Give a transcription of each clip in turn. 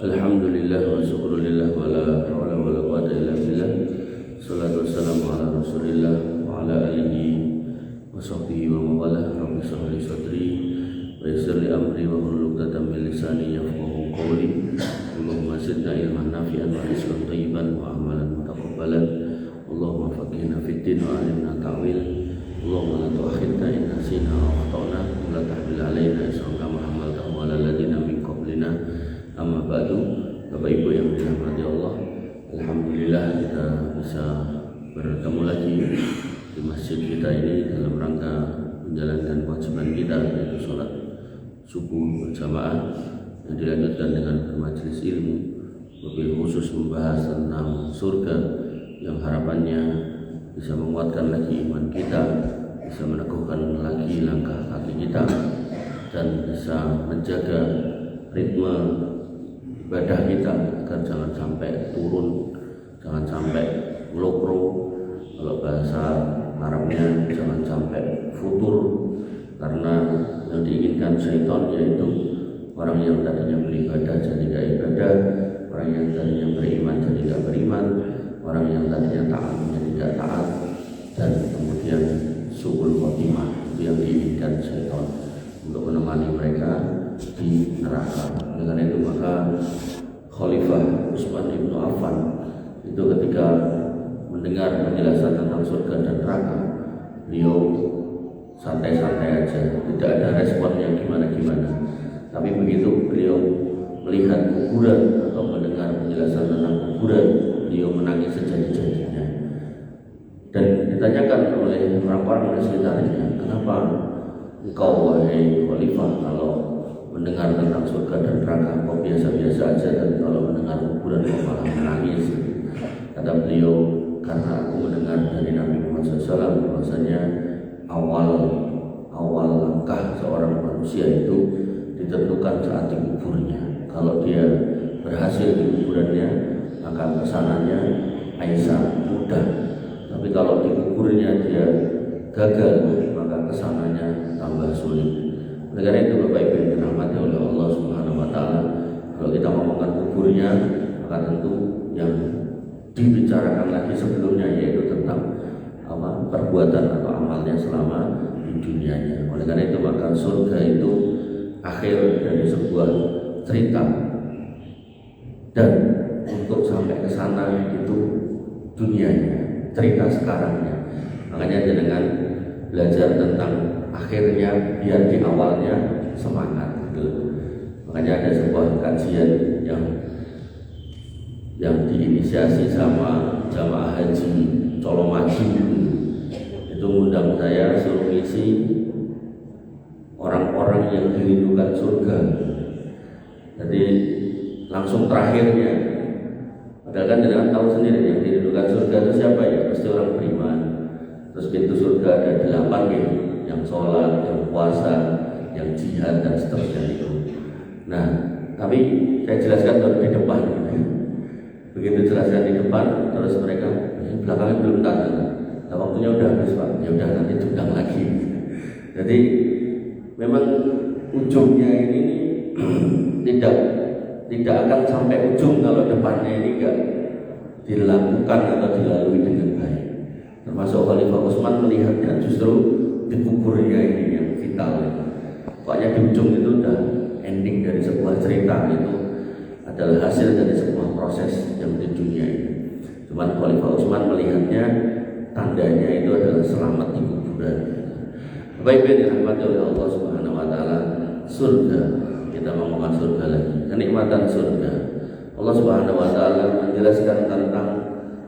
Alhamdulillah wa syukrulillah wa la hawla wa la quwwata illa billah. Salatu wassalamu ala Rasulillah wa ala alihi wa sahbihi wa mawalah. Rabbi shrah li sadri wa yassir li amri wa hlul 'uqdatam min lisani yafqahu qawli. Allahumma zidna ilman nafi'an wa rizqan thayyiban wa amalan mutaqabbalan. Allahumma faqihna fid din wa 'allimna ta'wil. Allahumma la tu'akhidna in nasina aw akhtana wa la tahmil 'alaina isran kama hamaltahu 'ala alladziina min qablina. Amma ba'du, Bapak Ibu yang dirahmati Allah, alhamdulillah kita bisa bertemu lagi di masjid kita ini dalam rangka menjalankan kewajiban kita, yaitu sholat subuh berjamaah yang dilanjutkan dengan bermajelis ilmu, lebih khusus membahas tentang surga yang harapannya bisa menguatkan lagi iman kita, bisa meneguhkan lagi langkah kaki kita, dan bisa menjaga ritme ibadah kita agar jangan sampai turun, jangan sampai melokro, kalau bahasa Arabnya jangan sampai futur, karena yang diinginkan syaitan yaitu orang yang tadinya beribadah jadi tidak ibadah, orang yang tadinya beriman jadi tidak beriman, orang yang tadinya taat jadi tidak taat, dan kemudian su'ul khotimah. Itu yang diinginkan syaitan untuk menemani mereka di neraka. Dengan itu maka Khalifah Utsman bin Affan itu ketika mendengar penjelasan tentang surga dan neraka, beliau santai-santai aja, tidak ada respon yang gimana-gimana. Tapi begitu beliau melihat kuburan atau mendengar penjelasan tentang kuburan, beliau menangis sejadi-jadinya. Dan ditanyakan oleh orang-orang di sekitarnya, kenapa engkau wahai Khalifah kalau mendengar tentang surga dan neraka kok biasa-biasa aja, dan kalau mendengar kuburan kok malah menangis? Kata beliau, karena aku mendengar dari Nabi Muhammad SAW bahwasanya awal langkah seorang manusia itu ditentukan saat di kuburnya. Kalau dia berhasil di kuburannya, maka kesananya aisyah mudah. Tapi kalau di kuburnya dia gagal, maka kesananya tambah sulit. Oleh karena itu Bapak Ibu yang dirahmati oleh Allah Subhanahu wa taala, kalau kita ngomongkan kuburnya, maka tentu yang dibicarakan lagi sebelumnya yaitu tentang perbuatan atau amalnya selama di dunianya. Oleh karena itu maka surga itu akhir dari sebuah cerita, dan untuk sampai ke sana itu dunianya, cerita sekarangnya. Makanya dengan belajar tentang akhirnya biar di awalnya semangat gitu. Makanya ada sebuah kajian yang diinisiasi sama jamaah haji Colomadu, itu undang saya suruh ngisi orang-orang yang dirindukan surga. Jadi langsung terakhirnya, padahal kan dengan tahu sendiri yang dirindukan surga itu siapa ya? Pasti orang beriman. Terus pintu surga ada 8 gitu, yang sholat, yang puasa, yang jihad, dan seterusnya itu. Nah, tapi saya jelaskan baru di depan gitu. Begitu jelaskan di depan, terus mereka belakangnya belum datang. Nah, waktunya udah habis Pak, ya udah nanti diundang lagi. Jadi memang ujungnya ini tidak akan sampai ujung kalau depannya ini enggak dilakukan atau dilalui dengan baik. Termasuk Khalifah Utsman melihatnya justru di kuburnya ini yang vital. Pokoknya di ujung itu udah ending dari sebuah cerita, itu adalah hasil dari sebuah proses yang di dunia ini. Cuman Khalifah Utsman melihatnya tandanya itu adalah selamat di kuburan. Bapak Ibu dirahmati oleh Allah Subhanahu wa taala, surga, kita ngomongkan surga lagi, kenikmatan surga. Allah Subhanahu wa taala menjelaskan tentang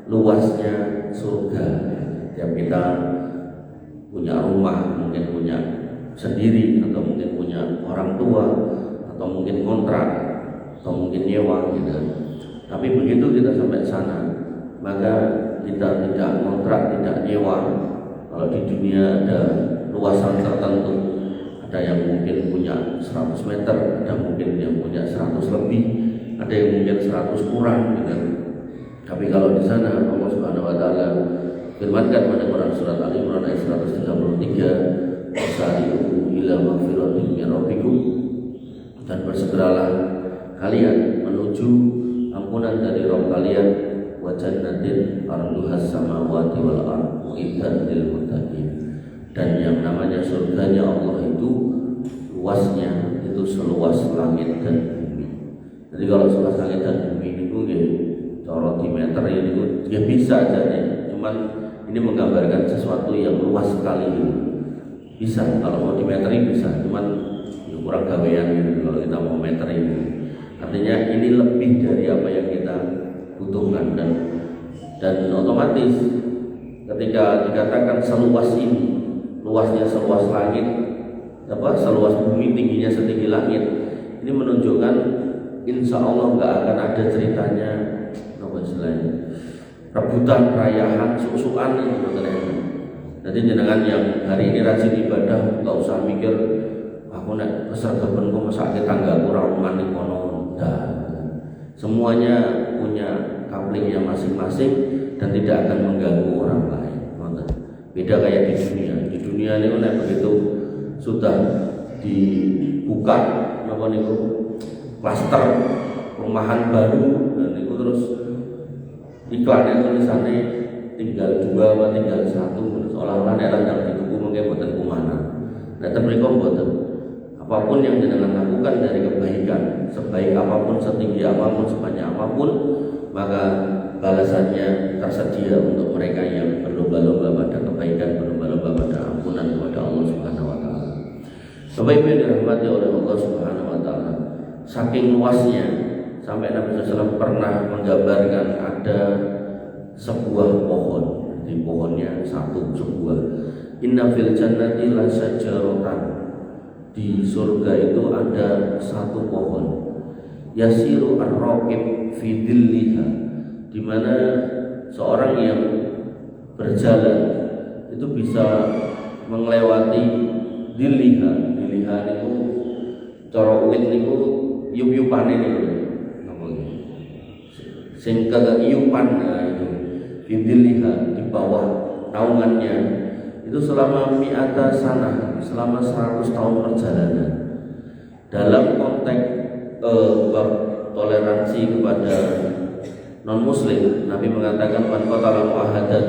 luasnya surga. Tiap kita punya rumah, mungkin punya sendiri, atau mungkin punya orang tua, atau mungkin kontrak, atau mungkin nyewa gitu. Tapi begitu kita sampai sana, maka kita tidak kontrak, tidak nyewa. Kalau di dunia ada luasan tertentu, ada yang mungkin punya 100 meter, ada mungkin yang punya 100 lebih, ada yang mungkin 100 kurang gitu. Tapi kalau di sana Allah Subhanahu wa taala firmankan pada Quran surat Al-Imran ayat 133, "Wasari'u ila magfiratin min rabbikum," dan bersegeralah kalian menuju ampunan dari Rabb kalian, wa jannatin arduhas samawati wal ardh uiddat lil muttaqin. Dan yang namanya surganya Allah itu luasnya itu seluas langit dan bumi. Jadi kalau seluas langit dan bumi itu ya cara dimeter itu ya bisa aja ya. Cuman ini menggambarkan sesuatu yang luas sekali gitu. Bisa kalau mau dimeteri bisa, cuman ya kurang gawean gitu kalau kita mau meteri gitu. Artinya ini lebih dari apa yang kita butuhkan, dan otomatis ketika dikatakan seluas ini, luasnya seluas langit, seluas bumi, tingginya setinggi langit, ini menunjukkan insya Allah nggak akan ada ceritanya apa istilahnya rebutan, rayahan, susuan itu ternyata. Jadi jenengan yang hari ini rajin ibadah nggak usah mikir aku nek kesergapan kok masak tangga kurang mandi kono. Semuanya punya kaplingnya masing-masing dan tidak akan mengganggu orang lain. Beda kayak di dunia. Di dunia ini kan begitu sudah dibuka apa niku klaster perumahan baru dan itu terus iklannya tulisannya tinggal 2 atau tinggal 1 seolah-olah nek yang dituku mungkin boten kumana. Nek mereka boten. Apapun yang jenengan lakukan dari kebaikan, sebaik apapun, setinggi apapun, sebanyak apapun, maka balasannya tersedia untuk mereka yang berlomba-lomba pada kebaikan, berlomba-lomba pada ampunan kepada Allah Subhanahu wa taala. Bapak Ibu yang dirahmati oleh Allah Subhanahu wa taala, saking luasnya sampai Nabi SAW pernah menggambarkan ada sebuah pohon, di pohonnya sebuah. Inna fil jannati la syajaratan. Di surga itu ada satu pohon, yasiru ar-raqib fi dhilliha, di mana seorang yang berjalan itu bisa melewati dhilliha. Dhilliha niku cara uwit niku yup-yupane niku napa iki sing kagayupan itu fi dhilliha, di bawah naungannya itu selama mi'ata sana, selama 100 tahun perjalanan. Dalam konteks bab toleransi kepada non muslim, Nabi mengatakan man qatala mu'ahadan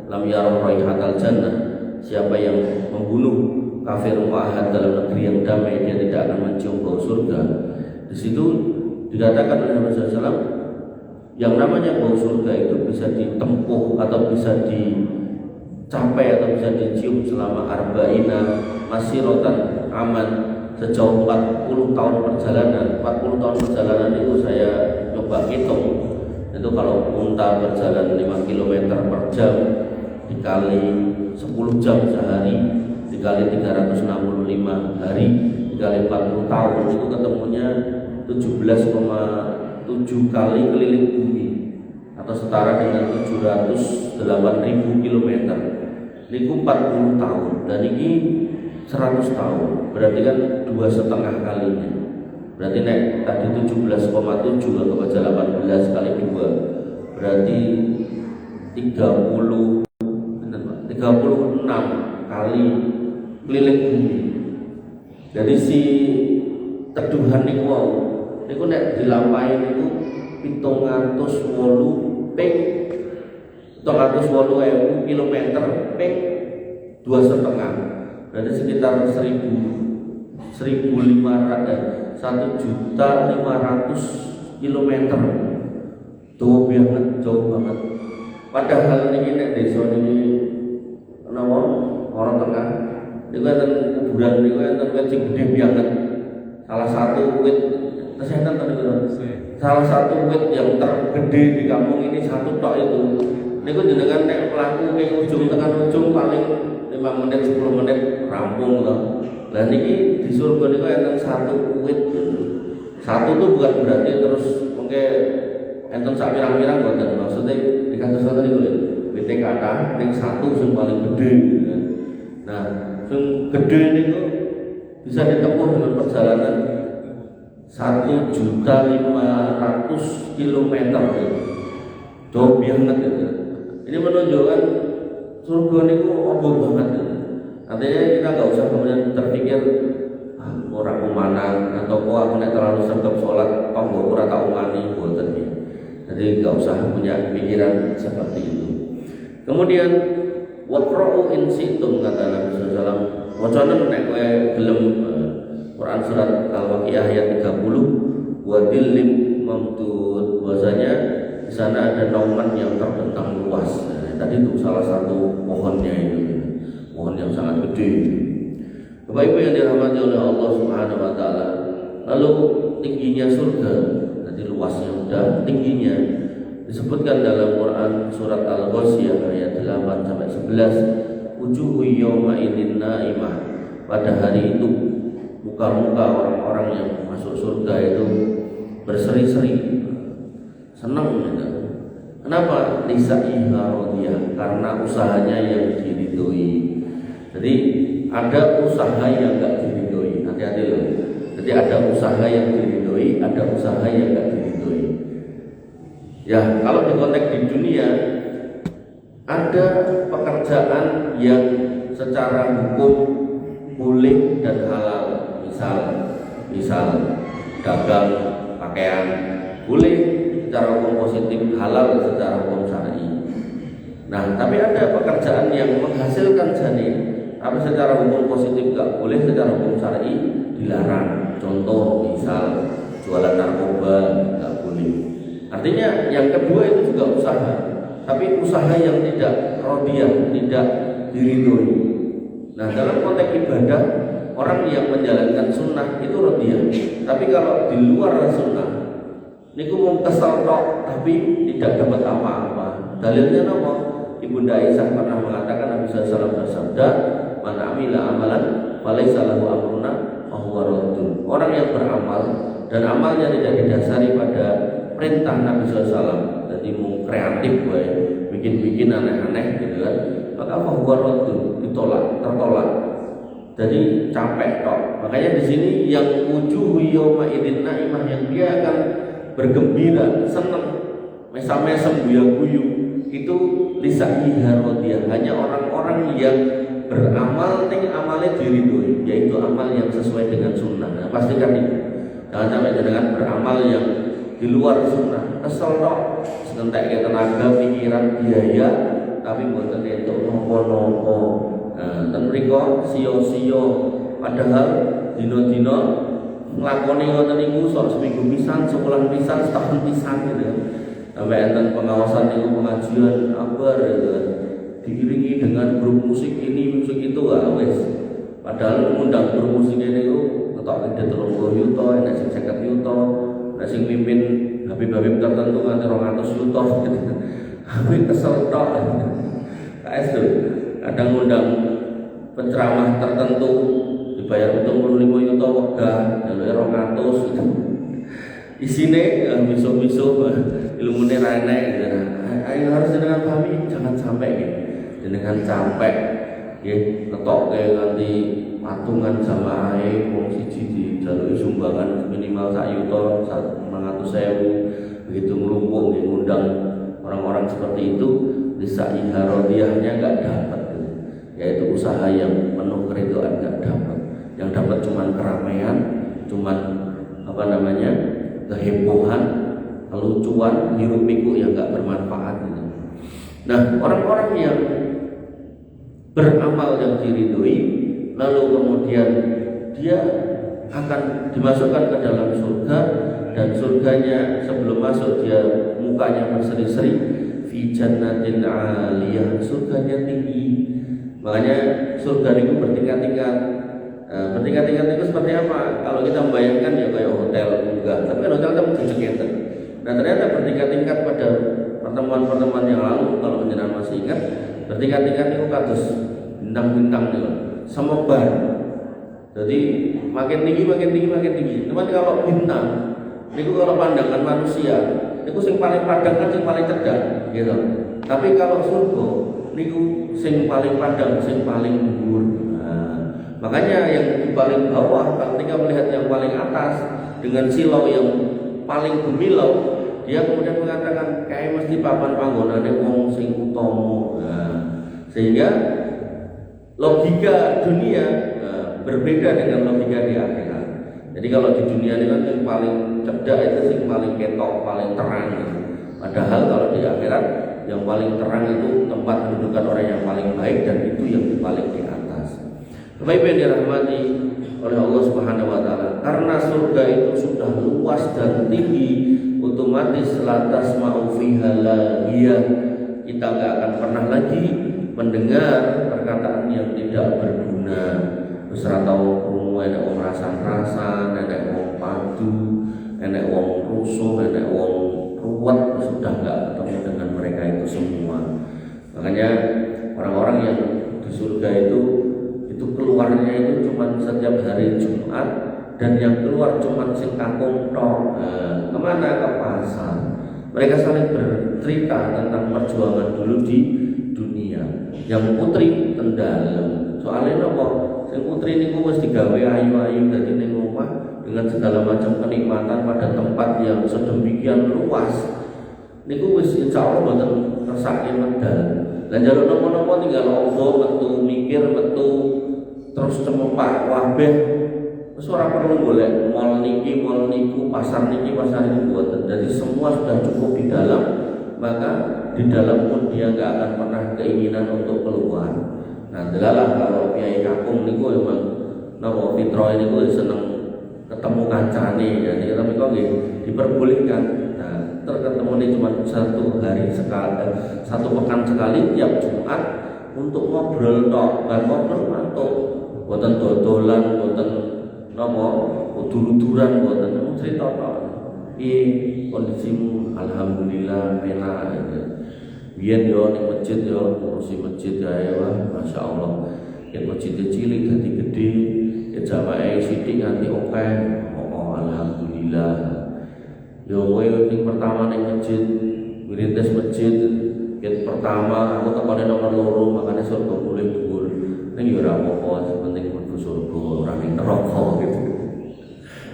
lam yara raihatal jannah. Siapa yang membunuh kafir mu'ahad dalam negeri yang damai, dia tidak akan mencium bau surga. Di situ dikatakan oleh Nabi SAW, yang namanya bau surga itu bisa ditempuh atau bisa dicapai atau bisa dicium selama arba'ina masiratan aman, sejauh 40 tahun perjalanan. 40 tahun perjalanan itu saya coba hitung, itu kalau unta berjalan 5 km per jam dikali 10 jam sehari dikali 365 hari dikali 40 tahun itu ketemunya 17,7 kali keliling bumi atau setara dengan 708.000 km. Ini 40 tahun dan ini 100 tahun, berarti kan 2,5 kalinya. Berarti nek tadi 17,7 atau baca 18 kali 2 berarti 36 kali keliling bumi. Jadi si teduhan niku wau niku nek dilampahi niku 708 ping 708.000 km ping 2,5, berarti sekitar 1.500 km. Jauh banget. Padahal ini nek desa ini napa orang tengah niku enten kuburan niku enten wit sing gedhe banget. Salah satu wit kesehatan tadi salah satu wit yang tergede di kampung ini satu tok itu. Niku jenengan nek mlaku ke ujung tekan ujung paling 5 menit 10 menit rampung to. Lah niki di surga niku enten satu wit. Satu tuh bukan berarti terus mengke enten sak pirang-pirang boten. Maksudnya di kasus satu niku lho. Wit kata ning satu sing paling gede gitu kan. Nah, sing gede niku bisa ditempuh dengan perjalanan 1.500.000 km. Jauh banget gitu. Ini menunjukkan surga niku obo banget gitu. Artinya kita nggak usah kemudian terpikir orang kemana atau kok aku nek terlalu sergap sholat kok Jadi nggak usah punya pikiran seperti itu. Kemudian waqra'u in situm, kata Nabi SAW, wacanen nek kowe gelem Quran surat Al-Waqiah ayat 30, wa dhillim mamdud, bahwasanya di sana ada nauman yang terbentang luas. Tadi itu salah satu pohonnya itu, pohon yang sangat gede. Bapak Ibu yang dirahmati oleh Allah Subhanahu wa taala. Lalu tingginya surga, jadi luasnya udah, tingginya disebutkan dalam Quran surat Al-Ghasyiyah ayat 8 sampai 11, wujuhu yawma idzin naimah. Pada hari itu muka-muka orang-orang yang masuk surga itu berseri-seri, senang gitu. Kenapa? Lisa'iha radiyah, karena usahanya yang diridhoi. Jadi ada usaha yang enggak diridhoi. Hati-hati loh. Jadi ada usaha yang diridhoi, ada usaha yang enggak diridhoi. Ya, kalau di konteks di dunia ada pekerjaan yang secara hukum boleh dan halal. Misal dagang pakaian boleh secara hukum positif, halal secara hukum syar'i. Nah, tapi ada pekerjaan yang menghasilkan janin, tapi secara hukum positif nggak boleh, secara hukum syar'i dilarang. Contoh, misal jualan narkoba nggak boleh. Artinya yang kedua itu juga usaha, tapi usaha yang tidak radiyah, tidak diridhoi. Nah, dalam konteks ibadah, orang yang menjalankan sunnah itu radiyah. Tapi kalau di luar sunnah, niku mau kesel tok tapi tidak dapat apa-apa. Dalilnya apa? Ibunda Aisyah pernah mengatakan Nabi SAW bersabda, "Man amila amalan falaisa lahu amruna fahuwa raddun." Orang yang beramal dan amalnya tidak didasari pada perintah Nabi SAW, jadi mau kreatif gue, bikin-bikin aneh-aneh gitu kan, maka fahuwa raddun, ditolak, tertolak. Jadi capek tok. Makanya di sini yang wujuhu yauma idzin naimah, yang dia akan bergembira, senang, mesam-mesem, guyu-guyu, itu lisa'iha radiyah, hanya orang-orang yang beramal ting amalnya diridhoi, yaitu amal yang sesuai dengan sunnah. Nah, pastikan itu. Jangan sampai dengan beramal yang di luar sunnah, kesel tok, sekentek tenaga, pikiran, biaya, tapi mboten entuk nopo-nopo. Nah, ten mriku sio-sio, padahal dino-dino nglakoni ngoten niku sok seminggu pisan, sebulan pisan, setahun pisan gitu. Sampai enten pengawasan niku pengajian akbar gitu. Diiringi dengan grup musik ini, musik itu, wis. Padahal ngundang grup musik ini niku ketok gede 30 yuto, enek sing 50 yuto, enek sing mimpin habib-habib tertentu nganti 200 yuto gitu. Habib kesel tok. KS tuh kadang ngundang penceramah tertentu dibayar 75 yuto wegah, jalure 200 gitu. Isine miso-miso ilmune ra enek gitu. Ayo harus dengan pahami, jangan sampai gitu. Dengan sampai nggih ngetokke nganti patungan jamaahe wong siji dijaluki sumbangan minimal 1 yuto, 500.000 begitu nglumpuk nggih ngundang orang-orang seperti itu, lisa'iha radiyahnya enggak dapat gitu. Yaitu usaha yang penuh keridhaan enggak dapat. Yang dapat cuman keramaian, cuman kehebohan, kelucuan, hiruk pikuk yang enggak bermanfaat gitu. Nah, orang-orang yang beramal yang diridhoi, lalu kemudian dia akan dimasukkan ke dalam surga, dan surganya sebelum masuk dia mukanya berseri-seri, fi jannatin 'aliyah, surganya tinggi. Makanya surga itu bertingkat-tingkat. Bertingkat-tingkat itu seperti apa? Kalau kita membayangkan ya kayak hotel, enggak, tapi kan hotel kan bertingkat. Dan ternyata bertingkat-tingkat pada pertemuan-pertemuan yang lalu, kalau penjenengan masih ingat, bertingkat-tingkat itu kados bintang-bintang itu, semebar. Jadi makin tinggi, makin tinggi, makin tinggi. Cuman kalau bintang, itu kalau pandangan manusia, itu sing paling padang kan sing paling cedhak, gitu. Tapi kalau surga, niku sing paling padang, sing paling dhuwur. Makanya yang di paling bawah ketika melihat yang paling atas dengan silau yang paling gemilau, dia kemudian mengatakan kayak mesti papan panggonane wong sing utama. Sehingga logika dunia berbeda dengan logika di akhirat. Jadi kalau di dunia ini kan yang paling cerdas itu sing paling ketok, paling terang. Padahal kalau di akhirat yang paling terang itu tempat kedudukan orang yang paling baik, dan itu yang paling di atas. Bapak Ibu yang dirahmati oleh Allah Subhanahu wa taala, karena surga itu sudah luas dan tinggi, otomatis lantas mau fiha lagiyah, kita nggak akan pernah lagi mendengar perkataan yang tidak berguna. Terus atau krungu enek wong rasan-rasan, enek wong padu, enek wong rusuh, enek wong ruwet, sudah nggak ketemu dengan mereka itu semua. Makanya orang-orang yang di surga itu keluarnya itu cuma setiap hari Jumat, dan yang keluar cuma sing kakung tok. Kemana? Ke pasar. Mereka saling bercerita tentang perjuangan dulu di dunia. Yang putri tendalem. Soalnya apa? Sing putri niku wis digawe ayu-ayu dadi ning omah dengan segala macam kenikmatan pada tempat yang sedemikian luas. Niku wis insyaallah mboten kersake medal. Lah jaluk nopo-nopo tinggal opo metu mikir, metu terus cemepak wabeh. Wis ora perlu golek mall niki, mall niku, pasar niki, pasar niku mboten. Jadi semua sudah cukup di dalam, maka di dalam pun dia enggak akan pernah keinginan untuk keluar. Nah, delalah kalau kiai kakung niku emang napa fitro niku seneng ketemu kancane, jadi tapi kok nggih diperbolehkan. Nah, terketemu ini cuma satu hari sekali, satu pekan sekali tiap Jumat untuk ngobrol tok, kan ngobrol mantuk, boten dodolan, boten napa udur-uduran, boten cerita tok. Kondisimu alhamdulillah penak gitu. Biyen yo ning masjid yo ngurusi masjid ae wah masyaallah. Yen masjid cilik dadi gede, ya jamaah sithik nganti akeh. Oh alhamdulillah. Yo kowe sing pertama ning masjid, ngrintis masjid, yen pertama aku tekone nomor 2, makane surga mulih dhuwur. Ning yo ora apa-apa, penting mlebu surga, ora ning neraka gitu.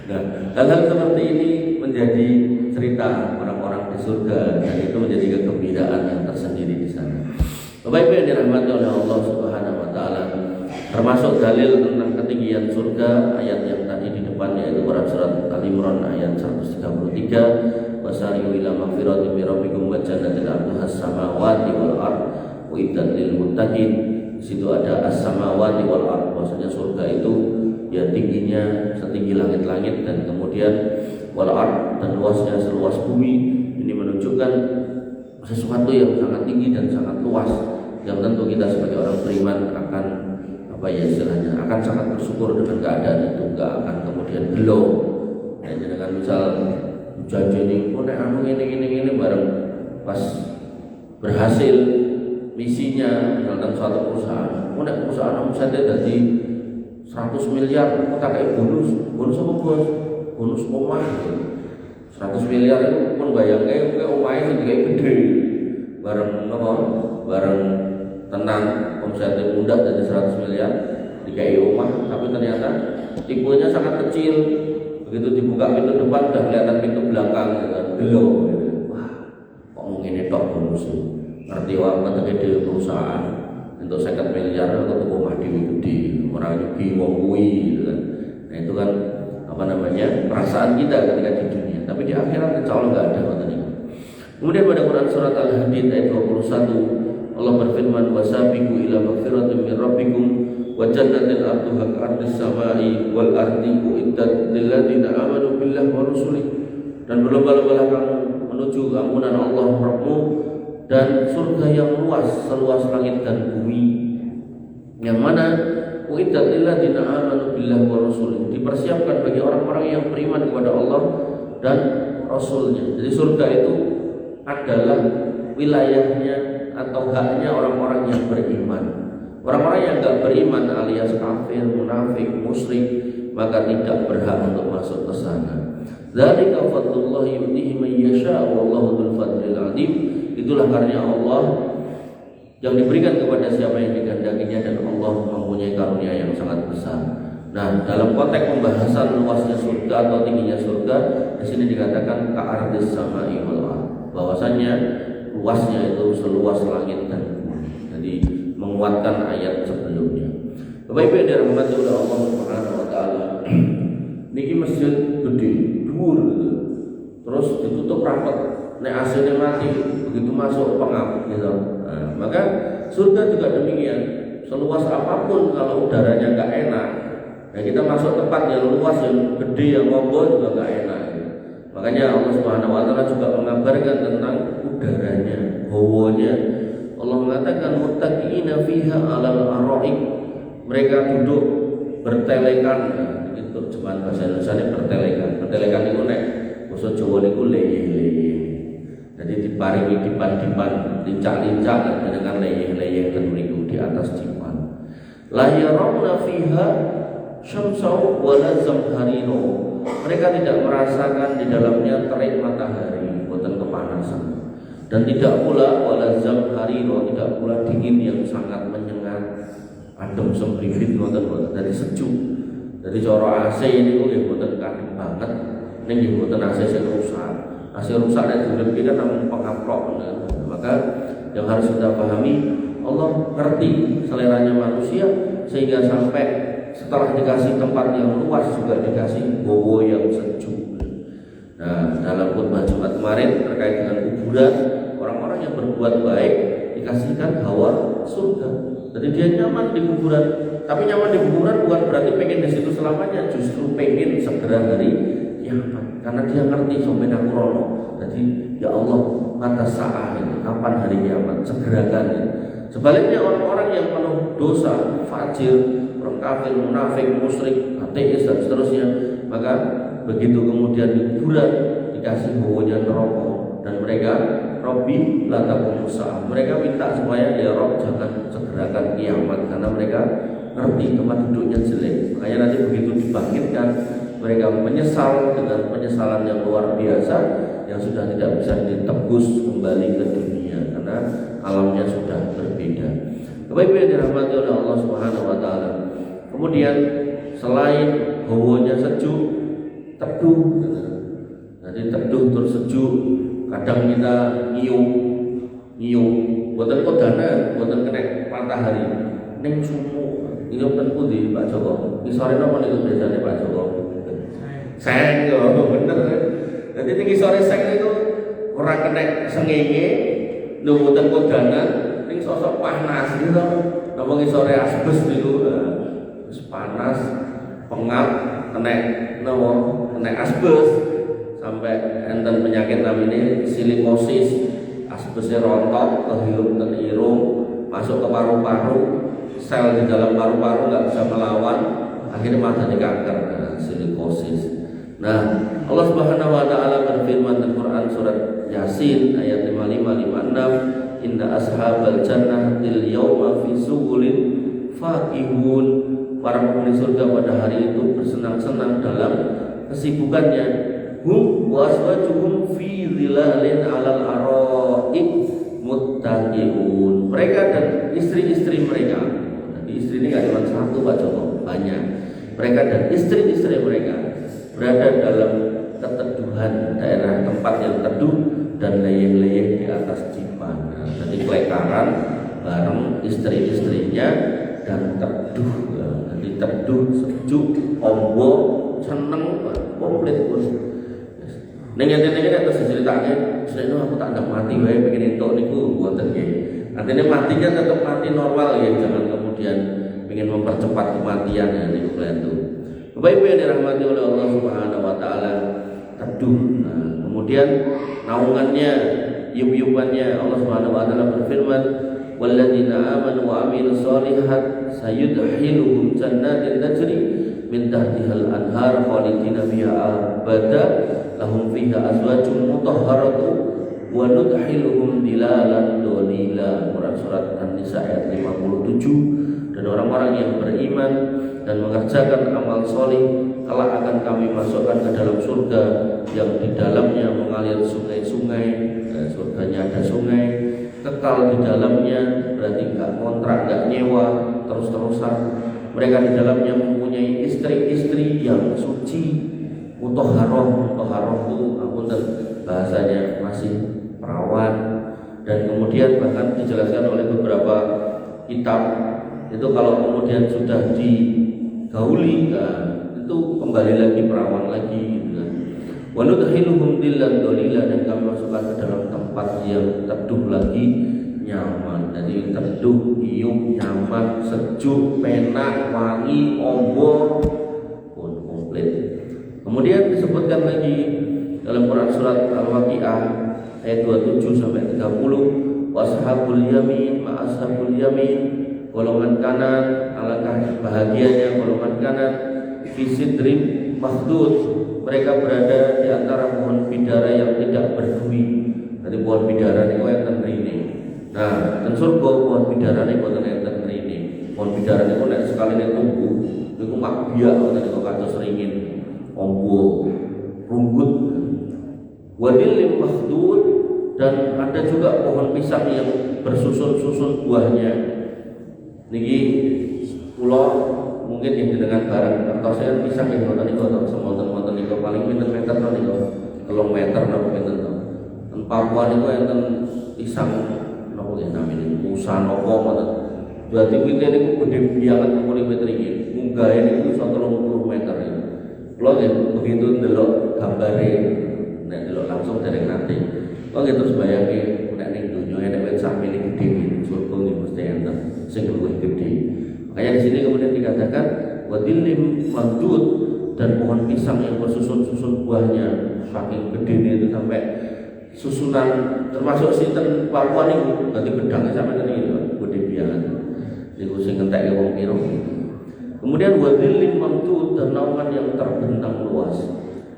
Nah, hal-hal seperti ini menjadi cerita orang-orang di surga, dan itu menjadi kegembiraan yang tersendiri di sana. Bapak Ibu yang dirahmati oleh Allah Subhanahu wa taala, termasuk dalil tentang ketinggian surga ayat yang tadi di depan, yaitu Quran surat Al-Imran ayat 133, wasari'u ila magfiratin min rabbikum wa jannatin 'arduhas samawati wal ardh uiddat lil muttaqin. Di situ ada as-samawati wal ardh, maksudnya surga itu ya tingginya setinggi langit-langit, dan kemudian wal ardh, dan luasnya seluas bumi. Ini menunjukkan sesuatu yang sangat tinggi dan sangat luas, yang tentu kita sebagai orang beriman akan istilahnya akan sangat bersyukur dengan keadaan itu, enggak akan kemudian gelo. Ya, dengan misal janji ini, nek anu ini bareng pas berhasil misinya, misalkan suatu perusahaan, nek perusahaan omsetnya dari 100 miliar, kita kayak bonus apa bos? Bonus omah. 100 miliar itu pun bayangnya kayak omahnya kayak gede. Bareng tenang omsetnya mudah dari 100 miliar dikai omah, tapi ternyata tipenya sangat kecil. Begitu dibuka pintu depan udah kelihatan pintu belakang gitu. Wah, kok mungkin ini tok bonus. Ngerti wae gede perusahaan untuk 50 miliar atau omah gede, orang nyugi wong kuwi gitu kan. Nah, itu kan perasaan kita ketika di dunia, tapi di akhirat insyaallah enggak ada ngoten niku. Kemudian pada Quran surat Al-Hadid ayat 21, Allah berfirman, wasabiqu ila magfiratin min rabbikum wa jannatin 'arduha ka'ardis samai wal ardi uiddat lil ladzina amanu billahi wa rusulih. Dan berlomba-lombalah kamu menuju ampunan Allah Rabbmu dan surga yang luas seluas langit dan bumi, yang mana uiddat lil ladzina amanu billahi wa rusulih, dipersiapkan bagi orang-orang yang beriman kepada Allah dan Rasulnya. Jadi surga itu adalah wilayahnya atau haknya orang-orang yang beriman. Orang-orang yang enggak beriman alias kafir, munafik, musyrik, maka tidak berhak untuk masuk ke sana. Dzalika fadlullah yu'tihi man yasha' wallahu dzul fadlil 'adzim. Itulah karunia Allah yang diberikan kepada siapa yang dikehendakinya, dan Allah mempunyai karunia yang sangat besar. Nah, dalam konteks pembahasan luasnya surga atau tingginya surga, di sini dikatakan ka'ardis samai wal ardh, bahwasanya luasnya itu seluas langit dan bumi. Jadi menguatkan ayat sebelumnya. Bapak Ibu yang dirahmati oleh Allah Subhanahu wa taala, niki masjid gede, dhuwur gitu. Terus ditutup rapat. nek AC-nya mati, begitu masuk pengap gitu. Nah, maka surga juga demikian. Seluas apapun kalau udaranya nggak enak, ya kita masuk tempat yang luas, yang gede, yang ngobrol juga nggak enak. Makanya Allah Subhanahu Wa Taala juga mengabarkan tentang udaranya, hawanya. Allah mengatakan muttaqiina fiha 'alal ara'ik. Mereka duduk bertelekan. Itu terjemahan bahasa Indonesia bertelekan. Bertelekan itu nek basa Jawa niku leye-leye. Jadi diparingi dipan-dipan, lincah-lincah dengan leye-leye dan mriku di atas dipan. La yarawna fiha syamsa wala zamharira. Mereka tidak merasakan di dalamnya terik matahari, boten kepanasan. Dan tidak pula wala zamharira, tidak pula dingin yang sangat menyengat. Adem sembrifit boten dari sejuk. Jadi cara AC ini nggih boten kadung banget. Ning nggih boten AC sing rusak. AC rusak nek diurip kan namung pengaprok. Maka yang harus kita pahami, Allah ngerti seleranya manusia sehingga sampai setelah dikasih tempat yang luas juga dikasih gowo yang sejuk. Nah, dalam khutbah Jumat kemarin terkait dengan kuburan, orang-orang yang berbuat baik dikasihkan hawa surga. Jadi dia nyaman di kuburan. Tapi nyaman di kuburan bukan berarti pengen di situ selamanya, justru pengen segera dari kiamat. Karena dia ngerti sampai nakrono. Jadi ya Allah, mata saat ini kapan hari kiamat? Segerakan ya. Sebaliknya orang-orang yang penuh dosa, fajir, orang kafir, munafik, musyrik, ateis dan seterusnya, maka begitu kemudian di kuburan dikasih bawanya neraka dan mereka Robbi latakum sa'ah. Mereka minta supaya ya Rob jangan segerakan kiamat karena mereka ngerti tempat duduknya jelek. Makanya nanti begitu dibangkitkan mereka menyesal dengan penyesalan yang luar biasa yang sudah tidak bisa ditebus kembali ke dunia karena alamnya sudah berbeda. Bapak-Ibu yang dirahmati oleh Allah Subhanahu Wa Taala. Kemudian selain hawanya sejuk, teduh. Jadi teduh terus sejuk. Kadang kita nyium, buatan kodana, buatan kena matahari. Neng sumu, nyium pundi Pak Joko. Ngisore napa niku biasane Pak Joko? Seng yo, bener. Jadi tinggi sore seng itu ora kena sengenge, lho buatan kodana, ning sosok panas gitu. Napa ngisore asbes niku panas, pengap, kena asbes sampai enten penyakit namanya silikosis, asbesnya rontok, kehirup dan irung, masuk ke paru-paru, sel di dalam paru-paru nggak bisa melawan, akhirnya malah jadi kanker, silikosis. Nah, Allah Subhanahu Wa Taala berfirman dalam Quran surat Yasin ayat 55-56, Inna ashabal jannah til yawma fi sughulin fakihun. Para penghuni surga pada hari itu bersenang-senang dalam kesibukannya. Hum waswajuhum fi zilalin 'alal ara'ik muttaqiun. Mereka dan istri-istri mereka. Jadi istri ini enggak cuma satu Pak Joko, banyak. Mereka dan istri-istri mereka berada dalam keteduhan daerah tempat yang teduh dan leyeh-leyeh di atas dipan. Jadi kelekaran bareng istri-istrinya dan teduh. Jadi teduh, sejuk, ombo, seneng, komplit pun. Ning yen-yen terus diceritake, "Seno aku tak ndak mati wae pengen entuk niku mboten nggih." Artinya mati kan tetap mati normal ya, jangan kemudian pengen mempercepat kematian ya niku itu. Bapak Ibu yang dirahmati oleh Allah Subhanahu Wa Taala, teduh. Nah, kemudian naungannya, yup-yupannya Allah Subhanahu Wa Taala berfirman, "Walladzina amanu wa amilus sholihat sayudkhiluhum jannatin tajri min tahtihal anhar khalidina fiha abada lahum fiha azwajun mutahharatu wa nudkhiluhum dilalan dhalila." Quran surat An-Nisa ayat 57. Dan orang-orang yang beriman dan mengerjakan amal soleh kelak akan kami masukkan ke dalam surga yang di dalamnya mengalir sungai-sungai. Surganya ada sungai, kekal di dalamnya, berarti enggak kontrak, enggak nyewa terus-terusan. Mereka di dalamnya mempunyai istri-istri yang suci, mutahharoh itu apunten bahasanya masih perawan. Dan kemudian bahkan dijelaskan oleh beberapa kitab itu kalau kemudian sudah digauli, nah, itu kembali lagi perawan lagi gitu kan. Wa nudkhiluhum dillan dhalila, dan kami masukkan ke dalam tempat yang teduh lagi nyaman. Jadi teduh, iup, nyaman, sejuk, penak, wangi, ombo pun komplit. Kemudian disebutkan lagi dalam Quran surat Al-Waqiah ayat 27 sampai 30, washabul yamin ma ashabul yamin, golongan kanan alangkah bahagianya golongan kanan, fi sidrin makhdud, mereka berada di antara pohon bidara yang tidak berduri. Jadi pohon bidara niku enten rene. Nah, ten surga pohon bidara niku boten enten rene. Pohon bidara niku nek sekali tumbuh niku mak biak ngoten niku kados ringin, ombo, rumput. Wadil makhdud, dan ada juga pohon pisang yang bersusun-susun buahnya. Niki kula mungkin yang dengan barang atau saya pisang yang ngoten niku semonten-monten niku paling pinten meter to niku 3 meter napa pinten to. Ten Papua niku enten pisang napa ya namine Musa napa ngoten. Dadi wite niku gedhe banget umure meter iki. Munggahe niku 130 meter. Kula nggih begitu ndelok gambare nek delok langsung dereng nate. Kok gitu terus bayangke nek ning donya nek wit sampe ning gedhe surga iki mesti enten sing luwih gedhe. Makanya di sini kemudian dikatakan wadillim mamdud, dan pohon pisang yang bersusun-susun buahnya saking gedene itu sampai susunan termasuk sinten Papua niku dadi gedangnya sampai ngene iki gede pian. Niku sing entek wong pira. Kemudian wadillim mamdud, dan naungan yang terbentang luas.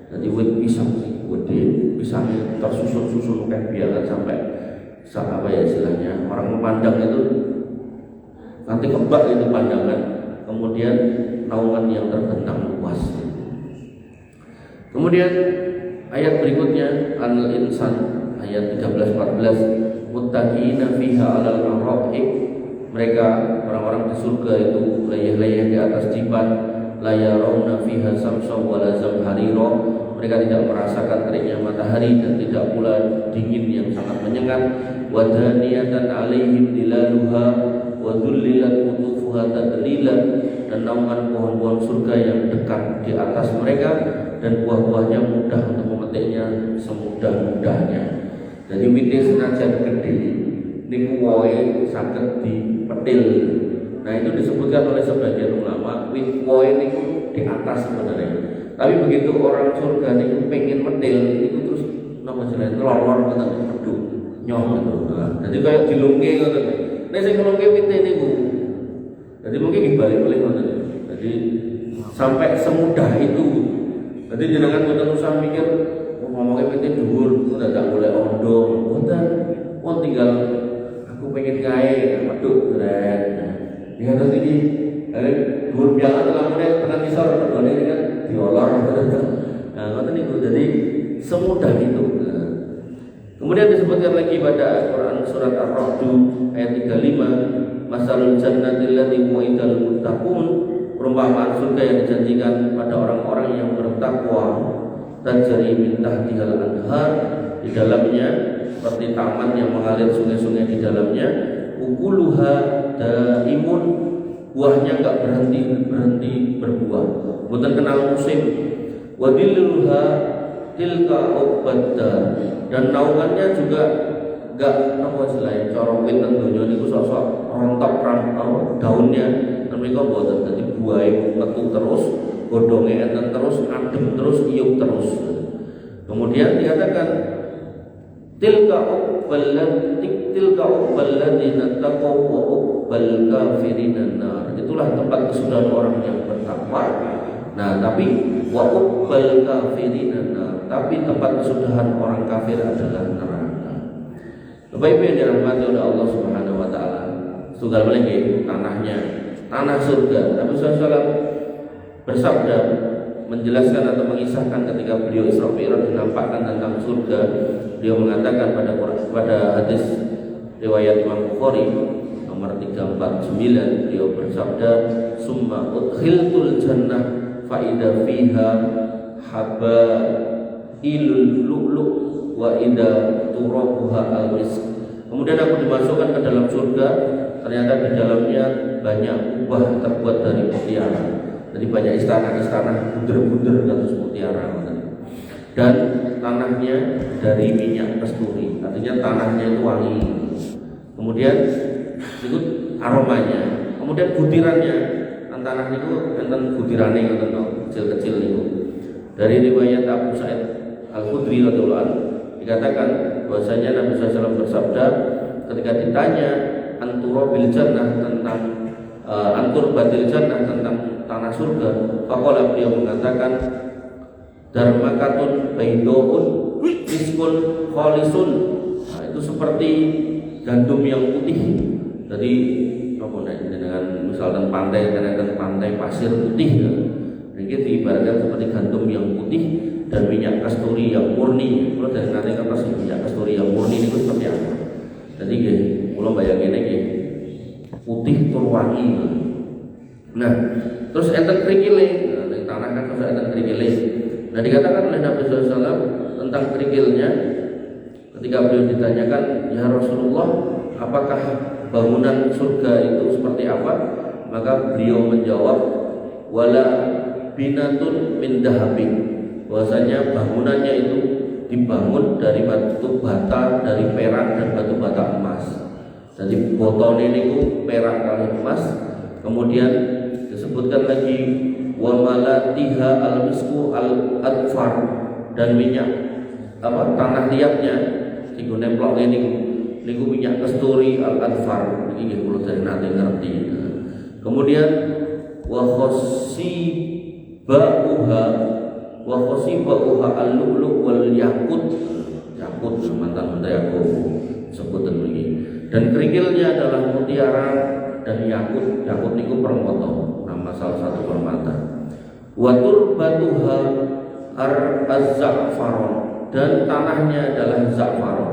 Jadi wit pisang gede, pisangnya tersusun-susun kayak biarkan sampai apa ya istilahnya, orang memandang itu nanti kebak itu pandangan. Kemudian naungan yang terbentang luas. Kemudian ayat berikutnya Al-Insan ayat 13-14, muttaqina fiha 'alal ara'ik, mereka orang-orang di surga itu layah-layah di atas dipan, la yarawna fiha samsan wala zamharira, mereka tidak merasakan teriknya matahari dan tidak pula dingin yang sangat menyengat. Wa daniyatan 'alaihim dilaluha wa dhullilat qutufuha tadlila, dan naungan pohon-pohon surga yang dekat di atas mereka dan buah-buahnya mudah untuk memetiknya semudah-mudahnya. Jadi wite senajan gede niku wohe saged dipetil. Nah, itu disebutkan oleh sebagian ulama wit wohe niku di atas sebenarnya. Tapi begitu orang surga niku pengen metil niku terus nama jenenge lor-lor ngoten pedhuk nyoh gitu. Nah, jadi kayak dilungke ngoten. Nek sing ngelungke wite niku. Jadi mungkin dibalik oleh ngoten. Jadi sampai semudah itu. Jadi jenengan mboten usah mikir ngomongnya wite dhuwur kok dadak golek ondo. Mboten. Wong tinggal aku pengen kae pedhuk keren. Ya terus iki dhuwur biyangan lamune tekan isor ngene kan diolor. Nah, ngoten niku. Jadi semudah itu. Kemudian disebutkan lagi pada Quran surat Ar-Ra'd ayat 35, masalul jannati allati wu'idal muttaqun, perumpamaan surga yang dijanjikan pada orang-orang yang bertakwa, tajri min tahtihal anhar, di dalamnya seperti taman yang mengalir sungai-sungai di dalamnya, ukuluha daimun, buahnya enggak berhenti berbuah, bukan kenal musim, wadilluha tilka ubbadda, dan naungannya juga enggak apa selain cara winten donya niku sok-sok rontok daunnya, dan mereka mboten dadi buahe metu terus, godhonge enten terus, adem terus, iup terus. Kemudian dikatakan tilka ubballadzina taqaw wa ubbal kafirina nar, itulah tempat kesudahan orang yang bertakwa. Nah, tapi wa ubbal kafirina nar, tapi tempat kesudahan orang kafir adalah neraka. Bapak Ibu yang dirahmati oleh Allah Subhanahu wa taala, tunggal lagi tanahnya, tanah surga. Nabi SAW bersabda menjelaskan atau mengisahkan ketika beliau Isra Mi'raj dinampakkan tentang surga. Beliau mengatakan pada hadis riwayat Imam Bukhari nomor 349, beliau bersabda, summa udkhiltul jannah fa idza fiha haba ilul lu'lu' wa ida turabuha al-misk. Kemudian aku dimasukkan ke dalam surga, ternyata di dalamnya banyak kubah terbuat dari mutiara. Jadi banyak istana-istana bunder-bunder kados mutiara. Dan tanahnya dari minyak kasturi, artinya tanahnya itu wangi. Kemudian itu aromanya. Kemudian butirannya, tanah itu enten butirannya enten kecil-kecil itu. Dari riwayat Abu Sa'id Al-Khudri radhiyallahu anhu dikatakan bahwasanya Nabi SAW bersabda ketika ditanya anturo bil jannah tentang antur batil jannah tentang tanah surga, faqala beliau mengatakan darmakatun baidoun miskun khalisun. Nah, itu seperti gandum yang putih. Jadi apa dengan misalkan pantai pasir putih ya. Jadi diibaratkan seperti gandum yang putih dan minyak kasturi yang murni. Kalau dari nanti kan pasti minyak kasturi yang murni itu seperti apa? Jadi kalau bayangin ini putih tur wangi. Nah, terus enten kerikile, di tanah kan terus enten kerikile. Nah, dikatakan oleh Nabi SAW tentang kerikilnya ketika beliau ditanyakan, ya Rasulullah, apakah bangunan surga itu seperti apa? Maka beliau menjawab, wala binatun min dahabin, bahwasanya bangunannya itu dibangun dari batu bata, dari perak dan batu bata emas. Jadi botolnya itu perak kali emas. Kemudian disebutkan lagi wa malatiha al-misku al-adfar, dan minyak tanah liatnya iku nemplok niku minyak kasturi al-adfar. Iki kula dari nanti ngerti. Kemudian wa khosibauha al-lu'lu' wal yakut mantan menteri aku sebutan begini. Dan kerikilnya adalah mutiara dan yakut niku permata, nama salah satu permata. Wa turbatuha az-za'faron, dan tanahnya adalah za'faron.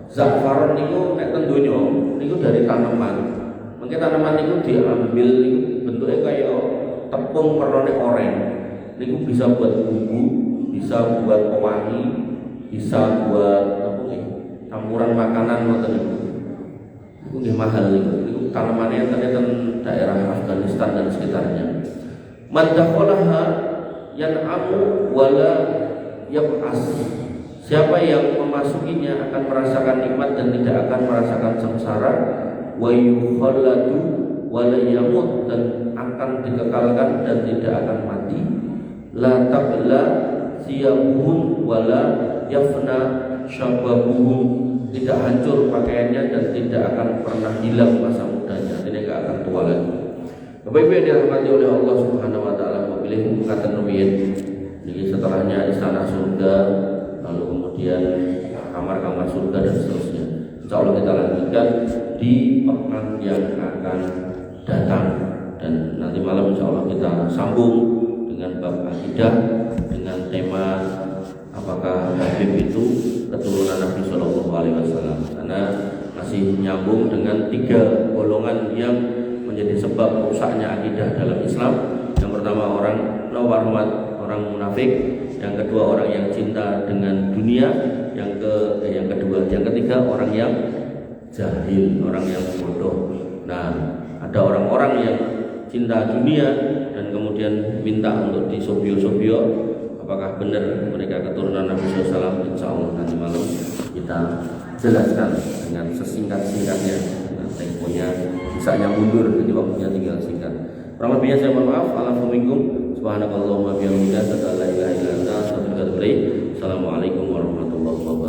Za'faron niku nek teng donya niku dari tanaman. Mengke tanaman niku diambil niku bentuknya kaya tepung warnane oranye. Niku bisa buat bumbu, bisa buat pewangi, bisa buat campuran makanan ngoten niku. Niku nggih mahal niku tanamannya ternyata daerah Afghanistan dan sekitarnya. Man dakhalaha yan'amu wala yab'as. Siapa yang memasukinya akan merasakan nikmat dan tidak akan merasakan sengsara. Wa yukhalladu wala yamut, dan akan dikekalkan dan tidak akan mati. La tabla siyabuhum wala yafna syababuhum, tidak hancur pakaiannya dan tidak akan pernah hilang masa mudanya, tidak akan tua lagi. Bapak-ibu yang dirahmati oleh Allah Subhanahu wa taala, memilih kata nubiyin. Jadi setelahnya istana surga, lalu kemudian kamar-kamar surga dan seterusnya. Insyaallah kita lanjutkan di pekan yang akan datang, dan nanti malam insyaallah kita sambung dengan bab akidah dengan tema apakah Habib itu keturunan Nabi Shallallahu Alaihi Wasallam, karena masih nyambung dengan 3 golongan yang menjadi sebab rusaknya akidah dalam Islam. Yang pertama orang munafik, yang kedua orang yang cinta dengan dunia, yang ketiga orang yang jahil, orang yang bodoh. Nah, ada orang-orang yang cinta dunia dan kemudian minta untuk disobio-sobio. Apakah benar mereka keturunan Nabi SAW? Insya Allah nanti malam kita jelaskan dengan sesingkat-singkatnya. Temponya bisa mundur, jadi waktunya tinggal singkat. Kurang lebihnya saya mohon maaf. Alhamdulillah. Subhanakallahumma bihamdika, asyhadu an la ilaha illa anta, astaghfiruka wa atubu ilaik. Assalamualaikum warahmatullahi wabarakatuh.